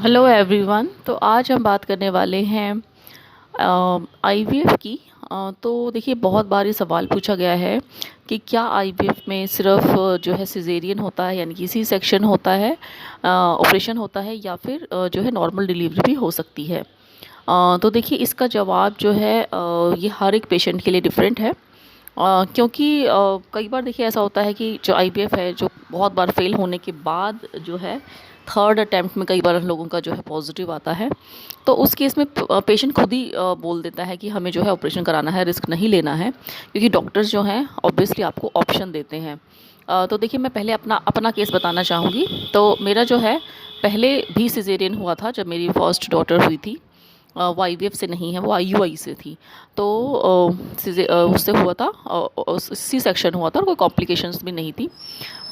Hello everyone. तो आज हम बात करने वाले हैं आईवीएफ की। तो देखिए, बहुत बार ये सवाल पूछा गया है कि क्या आईवीएफ में सिर्फ जो है सिजेरियन होता है, यानी कि सी सेक्शन होता है, ऑपरेशन होता है, या फिर जो है नॉर्मल डिलीवरी भी हो सकती है। तो देखिए, इसका जवाब जो है ये हर एक पेशेंट के लिए डिफरेंट है। क्योंकि कई बार देखिए ऐसा होता है कि जो आईवीएफ है, जो बहुत बार फेल होने के बाद जो है थर्ड अटैम्प्ट में कई बार हम लोगों का जो है पॉजिटिव आता है। तो उस केस में पेशेंट खुद ही बोल देता है कि हमें जो है ऑपरेशन कराना है, रिस्क नहीं लेना है, क्योंकि डॉक्टर्स जो हैं ऑब्वियसली आपको ऑप्शन देते हैं। तो देखिए, मैं पहले अपना अपना केस बताना चाहूँगी। तो मेरा जो है पहले भी सिजेरियन हुआ था जब मेरी फर्स्ट डॉटर हुई थी। वो आईवीएफ से नहीं है, वो आईयूआई से थी। तो उससे हुआ था, सी सेक्शन हुआ था और कोई कॉम्प्लिकेशंस भी नहीं थी।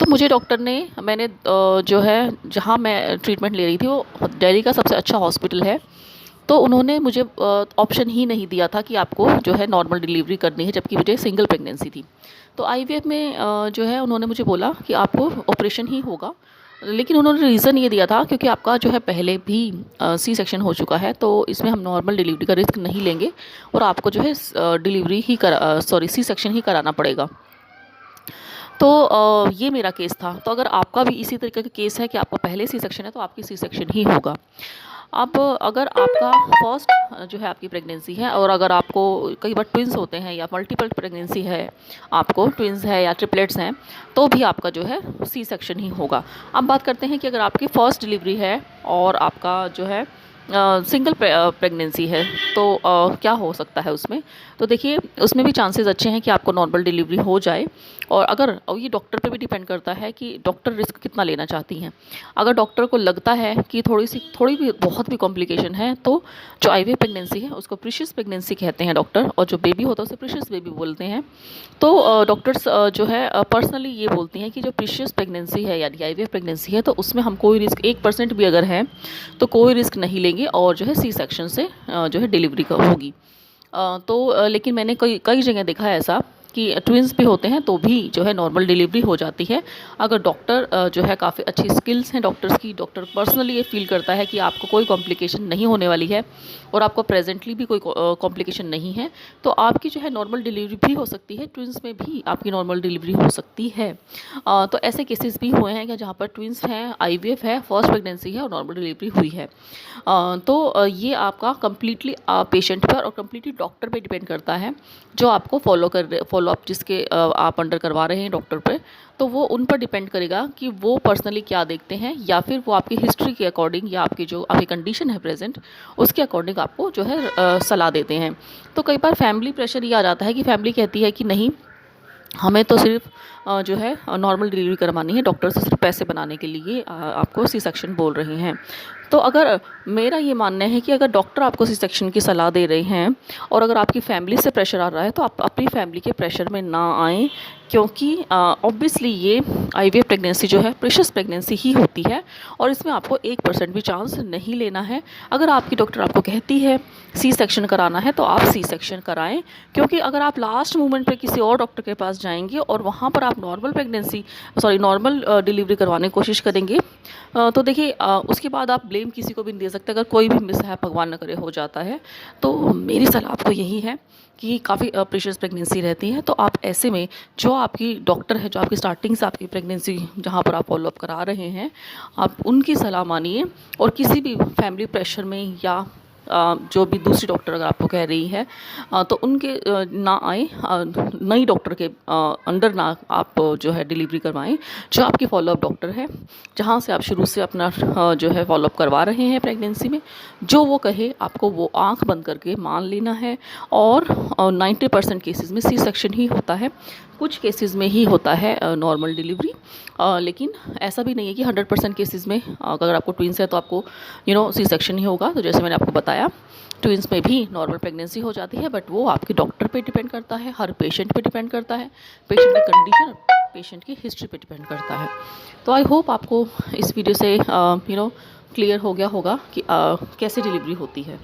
तो मुझे डॉक्टर ने, मैंने जो है जहाँ मैं ट्रीटमेंट ले रही थी वो दिल्ली का सबसे अच्छा हॉस्पिटल है। तो उन्होंने मुझे ऑप्शन ही नहीं दिया था कि आपको जो है नॉर्मल डिलीवरी करनी है, जबकि मुझे सिंगल प्रेगनेंसी थी। तो आईवीएफ में जो है उन्होंने मुझे बोला कि आपको ऑपरेशन ही होगा। लेकिन उन्होंने रीज़न ये दिया था क्योंकि आपका जो है पहले भी सी सेक्शन हो चुका है, तो इसमें हम नॉर्मल डिलीवरी का रिस्क नहीं लेंगे और आपको जो है डिलीवरी ही सी सेक्शन ही कराना पड़ेगा। तो ये मेरा केस था। तो अगर आपका भी इसी तरीके का केस है कि आपका पहले सी सेक्शन है, तो आपकी सी सेक्शन ही होगा। अब अगर आपका फर्स्ट जो है आपकी प्रेगनेंसी है, और अगर आपको कई बार ट्विंस होते हैं या मल्टीपल प्रेगनेंसी है, आपको ट्विंस है या ट्रिपलेट्स हैं, तो भी आपका जो है सी सेक्शन ही होगा। अब बात करते हैं कि अगर आपकी फ़र्स्ट डिलीवरी है और आपका जो है सिंगल प्रेगनेंसी है, तो क्या हो सकता है उसमें। तो देखिए, उसमें भी चांसेस अच्छे हैं कि आपको नॉर्मल डिलीवरी हो जाए। और ये डॉक्टर पे भी डिपेंड करता है कि डॉक्टर रिस्क कितना लेना चाहती हैं। अगर डॉक्टर को लगता है कि थोड़ी भी बहुत भी कॉम्प्लिकेशन है, तो जो आईवीएफ प्रेगनेंसी है उसको प्रीशियस प्रेगनेंसी कहते हैं डॉक्टर, और जो बेबी होता है उसे प्रीशियस बेबी बोलते हैं। तो डॉक्टर्स जो है पर्सनली ये बोलती हैं कि जो प्रीशियस प्रेगनेंसी है यानी आईवीएफ प्रेगनेंसी है, तो उसमें हम कोई रिस्क 1% भी अगर है तो कोई रिस्क नहीं लेंगे, और जो है सी सेक्शन से जो है डिलीवरी का होगी। लेकिन मैंने कई कई जगह देखा है ऐसा कि ट्विंस भी होते हैं तो भी जो है नॉर्मल डिलीवरी हो जाती है। अगर डॉक्टर जो है काफ़ी अच्छी स्किल्स हैं डॉक्टर्स की, डॉक्टर पर्सनली ये फील करता है कि आपको कोई कॉम्प्लिकेशन नहीं होने वाली है और आपको प्रेजेंटली भी कोई कॉम्प्लिकेशन नहीं है, तो आपकी जो है नॉर्मल डिलीवरी भी हो सकती है। ट्विंस में भी आपकी नॉर्मल डिलीवरी हो सकती है। तो ऐसे केसेस भी हुए हैं कि जहाँ पर ट्विंस हैं, आईवीएफ है, फर्स्ट प्रेगनेंसी है और नॉर्मल डिलीवरी हुई है। ये आपका कम्प्लीटली पेशेंट पर और कम्प्लीटली डॉक्टर पे डिपेंड करता है, जो आपको फॉलो अप जिसके आप अंडर करवा रहे हैं डॉक्टर पे। तो वो उन पर डिपेंड करेगा कि वो पर्सनली क्या देखते हैं, या फिर वो आपकी हिस्ट्री के अकॉर्डिंग या आपकी जो आपकी कंडीशन है प्रेजेंट, उसके अकॉर्डिंग आपको जो है सलाह देते हैं। तो कई बार फैमिली प्रेशर ये आ जाता है कि फैमिली कहती है कि नहीं, हमें तो सिर्फ जो है नॉर्मल डिलीवरी करवानी है, डॉक्टर से सिर्फ पैसे बनाने के लिए आपको सी सेक्शन बोल रहे हैं। तो अगर मेरा ये मानना है कि अगर डॉक्टर आपको सी सेक्शन की सलाह दे रहे हैं और अगर आपकी फैमिली से प्रेशर आ रहा है, तो आप अपनी फैमिली के प्रेशर में ना आएँ, क्योंकि ऑब्वियसली ये आईवीएफ प्रेगनेंसी जो है प्रीशियस प्रेगनेंसी ही होती है और इसमें आपको 1% भी चांस नहीं लेना है। अगर आपकी डॉक्टर आपको कहती है सी सेक्शन कराना है, तो आप सी सेक्शन कराएं, क्योंकि अगर आप लास्ट मोमेंट पे किसी और डॉक्टर के पास जाएंगे और वहाँ पर आप नॉर्मल डिलीवरी करवाने की कोशिश करेंगे, तो देखिए उसके बाद आप ब्लेम किसी को भी नहीं दे सकते। अगर कोई भी मिसहैप भगवान न करे हो जाता है, तो मेरी सलाह आपको यही है कि काफ़ी प्रीशियस प्रेगनेंसी रहती है, तो आप ऐसे में जो आपकी डॉक्टर है, जो आपकी स्टार्टिंग से आपकी प्रेगनेंसी जहाँ पर आप फॉलोअप करा रहे हैं, आप उनकी सलाह मानिए। और किसी भी फैमिली प्रेशर में या जो भी दूसरी डॉक्टर अगर आपको कह रही है, तो उनके ना आए, नई डॉक्टर के अंडर ना आप जो है डिलीवरी करवाएं। जो आपकी फॉलोअप डॉक्टर है, जहाँ से आप शुरू से अपना जो है फॉलोअप करवा रहे हैं प्रेगनेंसी में, जो वो कहे आपको वो आंख बंद करके मान लेना है। और 90% केसेस में सी सेक्शन ही होता है, कुछ केसेस में ही होता है नॉर्मल डिलीवरी। लेकिन ऐसा भी नहीं है कि 100% केसेस में अगर आपको ट्विंस है तो आपको सी सेक्शन ही होगा। तो जैसे मैंने आपको बताया, ट्विंस में भी नॉर्मल प्रेगनेंसी हो जाती है, बट वो आपके डॉक्टर पे डिपेंड करता है, हर पेशेंट पे डिपेंड करता है, पेशेंट की कंडीशन, पेशेंट की हिस्ट्री पे डिपेंड करता है। तो आई होप आपको इस वीडियो से क्लियर हो गया होगा कि कैसे डिलीवरी होती है।